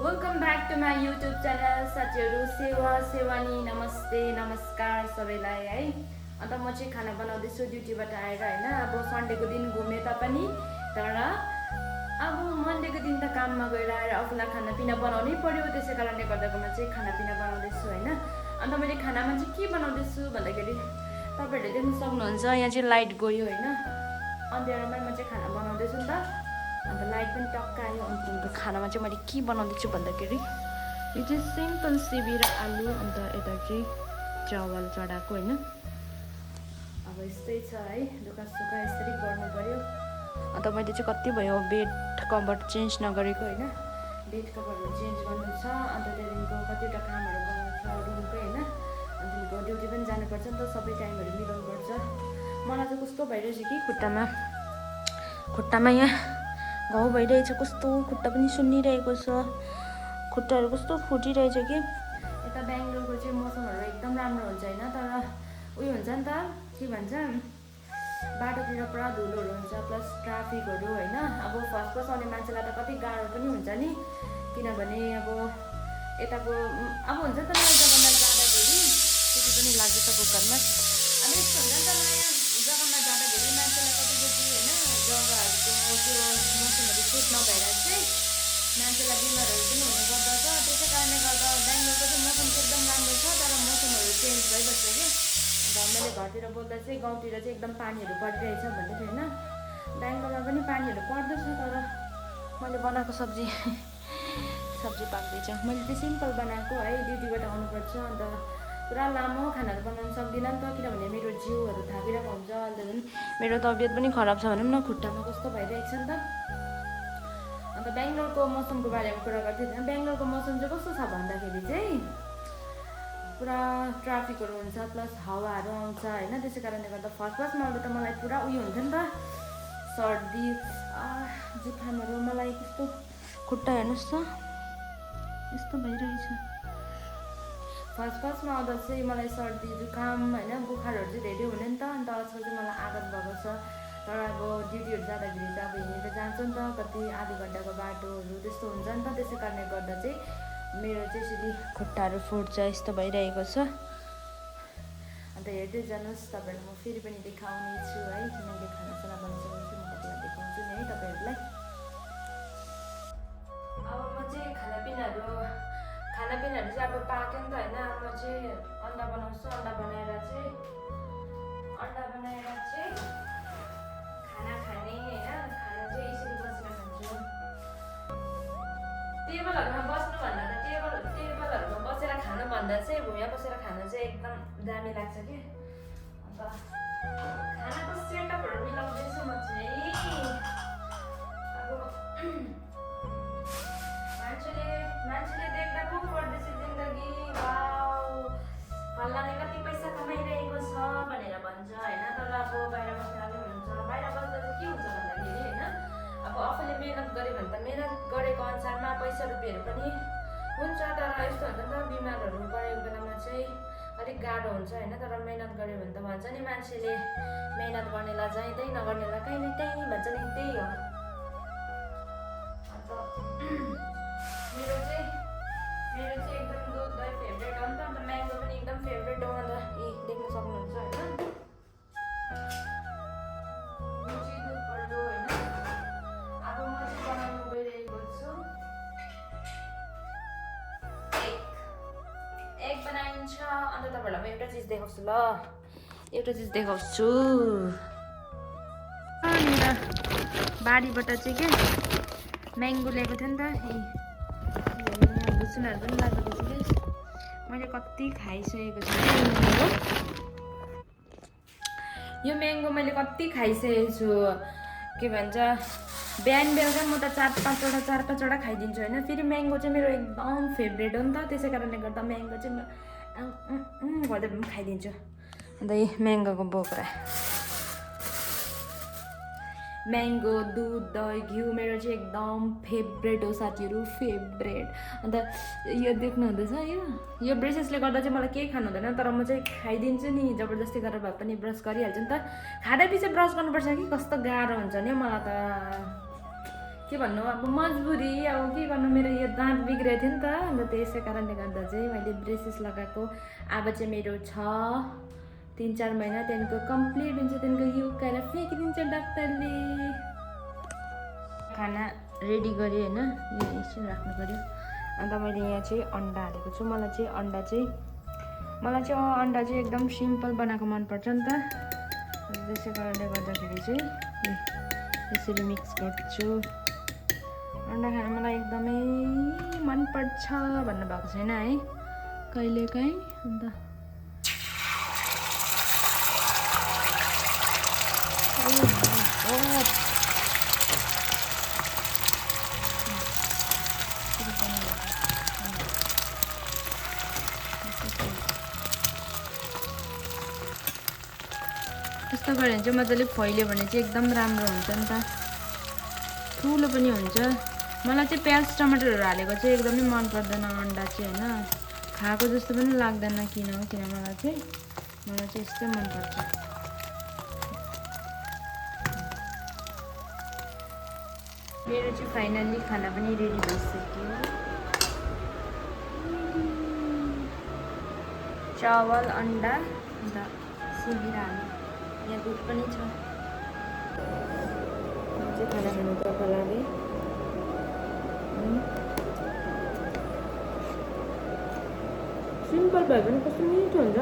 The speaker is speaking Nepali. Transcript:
Welcome back to my YouTube channel साथीहरू सेवा सेवानी नमस्ते नमस्कार सबैलाई है। अन्त म चाहिँ खाना बनाउँदैछु ड्युटीबाट आएर होइन। अब सन्डेको दिन घुमे तापनि तर अब मन्डेको दिन त काममा गएर आएर आफूलाई खानापिना बनाउनै पर्यो, त्यसै कारणले गर्दाको म चाहिँ खानापिना बनाउँदैछु होइन। अन्त मैले खानामा चाहिँ के बनाउँदैछु भन्दाखेरि तपाईँहरूले देख्न सक्नुहुन्छ, यहाँ चाहिँ लाइट गयो होइन, अँध्यारोमै म चाहिँ खाना बनाउँदैछु नि त। अन्त लाइट पनि टक्क आयो। अन्त खानामा चाहिँ मैले के बनाउँदैछु भन्दाखेरि यो चाहिँ सिम्पल सिबी र आलु, अन्त यता चाहिँ चावल चढाएको होइन। अब यस्तै छ है, दुःखसुख यसरी गर्नु पऱ्यो। अन्त मैले चाहिँ कति भयो बेड कभर चेन्ज नगरेको होइन, बेड कभरहरू चेन्ज गर्नु छ। अन्त त्यहाँदेखिको कतिवटा कामहरू गर्नु छ रुमकै होइन। अनि त्यहाँदेखिको ड्युटी पनि जानुपर्छ नि त, सबै टाइमहरू मिलाउनुपर्छ। मलाई चाहिँ कस्तो भइरहेछ कि खुट्टामा यहाँ घाउ भइरहेछ, कस्तो खुट्टा पनि सुन्निरहेको छ, खुट्टाहरू कस्तो फुटिरहेछ कि। यता बेङ्गलोरको चाहिँ मौसमहरू एकदम राम्रो हुन्छ होइन, तर उयो हुन्छ नि त, के भन्छ, बाटोतिर पुरा धुलोहरू हुन्छ प्लस ट्राफिकहरू होइन। अब फर्स्ट आउने मान्छेलाई त कति गाह्रो पनि हुन्छ नि, किनभने अब यताको अब हुन्छ नि त नयाँ जग्गामा जाँदाखेरि त्यति पनि लाग्छ बुकरमा। अब यस्तो हुन्छ नि त, नयाँ जग्गामा जाँदाखेरि मान्छेलाई कतिचोटि होइन जग्गाहरूको त्यो मौसमहरू सुट नभएर चाहिँ मान्छेलाई बिमारहरू पनि हुने गर्दछ। त्यसै कारणले गर्दा बेङ्गलोरको चाहिँ मौसम चाहिँ एकदम राम्रो छ, तर मौसमहरू चेन्ज भइबस्छ कि। अन्त मैले घरतिर बोल्दा चाहिँ गाउँतिर चाहिँ एकदम पानीहरू परिरहेछ भन्दै थियो होइन। बेङ्गलोरमा पनि पानीहरू पर्दैछ, तर मैले बनाएको सब्जी पाक्दैछ। मैले चाहिँ सिम्पल बनाएको है, ड्युटीबाट आउनुपर्छ। अन्त पुरा लामो खानाहरू बनाउनु सक्दिनँ नि त, किनभने मेरो जिउहरू थाकिरहेको हुन्छ। अन्त झन् मेरो तबियत पनि खराब छ भनौँ न, खुट्टामा कस्तो भइरहेको छ नि त। अन्त बेङ्गलोरको मौसमको बारेमा कुरा गर्थेँ थिएँ। बेङ्गलोरको मौसम चाहिँ कस्तो छ भन्दाखेरि चाहिँ पुरा ट्राफिकहरू हुन्छ प्लस हावाहरू आउँछ होइन। त्यसै कारणले गर्दा फर्स्टमा आउँदा त मलाई पुरा उयो हुन्थ्यो नि त, सर्दी जुखामहरू। मलाई कस्तो खुट्टा हेर्नुहोस् त यस्तो भइरहेछ। फर्स्टमा आउँदा चाहिँ मलाई सर्दी जुखाम होइन बुखारहरू चाहिँ धेरै हुने नि त। अन्त आजकल चाहिँ मलाई आदत भएको छ। तर अब ड्युटीहरू जाँदाखेरि चाहिँ अब हिँडेर जान्छु नि त, कति आधी घन्टाको बाटोहरू त्यस्तो हुन्छ नि त। त्यसै कारणले गर्दा चाहिँ मेरो चाहिँ यसरी खुट्टाहरू फुट्छ, यस्तो भइरहेको छ। अन्त हेर्दै जानुहोस्, तपाईँहरूलाई म फेरि पनि देखाउने छु है। मैले खानासाना बनाइसकेपछि म तपाईँलाई देखाउँछु नि है तपाईँहरूलाई। अब म चाहिँ खानापिनाहरू चाहिँ अब पाक्यो नि त होइन। म चाहिँ अन्डा बनाउँछु, अन्डा बनाएर चाहिँ खाना खाने होइन। खाना चाहिँ यसरी बसेर खान्छु। टेबलहरूमा बस्नुभन्दा त टेबलहरूमा बसेर खानुभन्दा चाहिँ भुइँमा बसेर खानु चाहिँ एकदम दामी लाग्छ कि। अन्त खानाको सेटअपहरू मिलाउँदैछु म चाहिँ। अब मान्छेले देख्दा पो पर्दैछ जिन्दगी, वाउ फल्लाले कति पैसा कमाइरहेको छ भनेर भन्छ होइन। तर अब बाहिर बस्दा पनि हुन्छ। बाहिर बस्दा चाहिँ के हुन्छ भन्दाखेरि होइन, अब आफूले मेहनत गऱ्यो भने त मेहनत गरेको अनुसारमा पैसा रुपियाँहरू पनि हुन्छ। तर यस्तो हुन्छ नि त, बिमारहरू परेको बेलामा चाहिँ अलिक गाह्रो हुन्छ होइन। तर मेहनत गऱ्यो भने त भन्छ नि मान्छेले, मेहनत गर्नेलाई चाहिँदै नगर्नेलाई कहीँ न कहीँ भन्छ नि, त्यही हो। अन्त मेरो चाहिँ एकदम दुध दही फेभरेट हो नि त। अन्त म्याङ्गो पनि एकदम फेभरेट हो। अन्त देख्न सक्नुहुन्छ होइन, रुचि दुध पऱ्यो होइन। अब म चाहिँ बनाउनु गइरहेको छु एग बनाइन्छ। अन्त तपाईँहरूलाई म एउटा चिज देखाउँछु ल, मेरो बारीबाट चाहिँ क्या म्याङ्गो ल्याएको थियो नि त। भुसुनाहरू पनि लागेको छु कि, मैले कति खाइसकेको छु यो म्याङ्गो मैले कति खाइसकेको छु। के भन्छ, बिहान बेलुका म त चार पाँचवटा खाइदिन्छु होइन। फेरि म्याङ्गो चाहिँ मेरो एकदम फेभरेट हो नि त। त्यसै कारणले गर्दा म्याङ्गो चाहिँ म गर्दै पनि खाइदिन्छु। अन्त यही म्याङ्गोको बोक्रा, म्याङ्गो दुध दही घिउ मेरो चाहिँ एकदम फेभरेट हो साथीहरू, फेभरेट। अन्त यो देख्नुहुँदैछ, यो ब्रसेसले गर्दा चाहिँ मलाई केही खानु हुँदैन, तर म चाहिँ खाइदिन्छु नि जबरजस्ती गरेर भए पनि। ब्रस गरिहाल्छु नि त, खाँदै पछि ब्रस गर्नुपर्छ कि, कस्तो गाह्रो हुन्छ नि मलाई त। के भन्नु अब मजबुरी अब के गर्नु मेरो यो दाँत बिग्रेको थियो नि त अन्त त्यसै कारणले गर्दा चाहिँ मैले ब्रेसेस लगाएको अब चाहिँ मेरो छ 3-4 महिना त्यहाँदेखिको कम्प्लिट हुन्छ त्यहाँदेखिको युकाएर फ्याँकिदिन्छ डाक्टरले खाना रेडी गरेँ होइन यो एकछिन राख्नु पऱ्यो अन्त मैले यहाँ चाहिँ अन्डा हालेको छु मलाई चाहिँ अन्डा चाहिँ एकदम सिम्पल बनाएको मनपर्छ नि त त्यसै कारणले गर्दाखेरि चाहिँ यसरी मिक्स गर्छु अन्डा खान मलाई एकदमै मनपर्छ भन्नुभएको छैन है कहिलेकाहीँ अन्त यस्तो गऱ्यो भने चाहिँ मजाले फैल्यो भने चाहिँ एकदम राम्रो हुन्छ नि त ठुलो पनि हुन्छ मलाई चाहिँ प्याज टमाटरहरू हालेको चाहिँ एकदमै मन पर्दैन अन्डा चाहिँ होइन खाएको जस्तो पनि लाग्दैन किन मलाई चाहिँ यस्तै मनपर्छ मेरो चाहिँ फाइनल्ली खाना पनि रेडी भइसक्यो चावल अन्डा अन्त सिमी हाल्नु यहाँ दुध पनि छ चाहिँ खाना खानु तर्का लागे सिम्पल भयो भने कस्तो मिठो हुन्छ